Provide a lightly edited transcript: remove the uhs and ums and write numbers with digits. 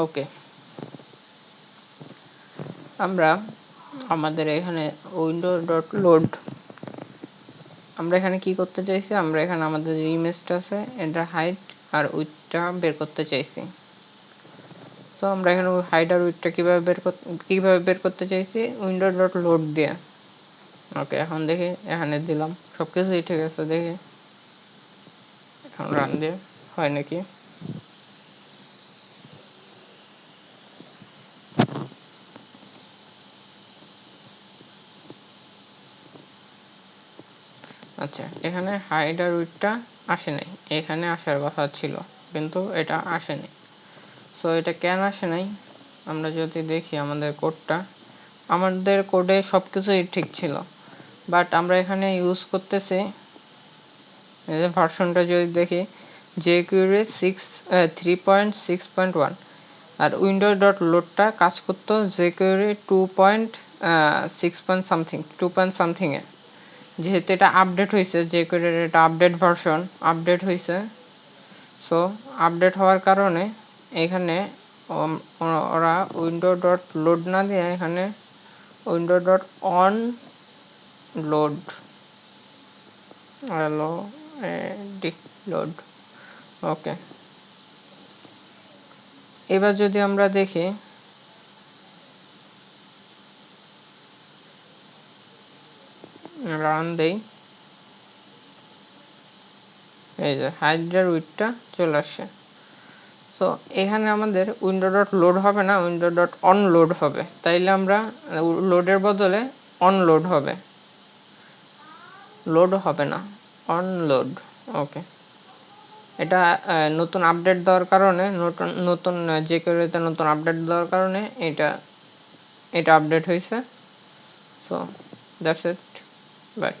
ওকে, আমরা আমাদের এখানে window.load আমরা এখানে কি করতে চাইছি, আমরা এখানে আমাদের যে ইমেজটা আছে এটা হাইট আর উইডথটা বের করতে চাইছি। সো আমরা এখানে হাইট আর উইডথটা কিভাবে বের করতে চাইছি, window.load দিয়ে। ওকে, এখন দেখি এখানে দিলাম সবকিছুই ঠিক আছে, দেখি এখন রান দিয়ে হয় নাকি। আচ্ছা, এখানে হাইট আর উইডথটা আসে নাই, এখানে আসার কথা ছিল কিন্তু এটা আসে নাই। সো এটা কেন আসে নাই, আমরা যদি দেখি আমাদের কোডটা, আমাদের কোডে সবকিছুই ঠিক ছিল, বাট আমরা এখানে ইউজ করতেছি এই যে ভার্সনটা যদি দেখি jQuery 3.6.1 আর window.loadটা কাজ করতো jQuery 2.6 সামথিং 2 এ। যেহেতু এটা আপডেট হয়েছে, jQuery এটা আপডেট ভার্সন আপডেট হয়েছে, সো আপডেট হওয়ার কারণে এখানে ওরা window.load না দিয়ে এখানে window.onload load। ওকে, এবার যদি আমরা দেখি রান দেই, এই যে হাইট আর উইডথটা চলে আসছে। সো এখানে আমাদের window.load হবে না, window.onload হবে। তাইলে আমরা লোডের বদলে অনলোড হবে, লোড হবে না, অনলোড। ওকে, এটা নতুন আপডেট দেওয়ার কারণে, নতুন jQuery-তে নতুন আপডেট দেওয়ার কারণে এটা আপডেট হয়েছে। So that's it, by.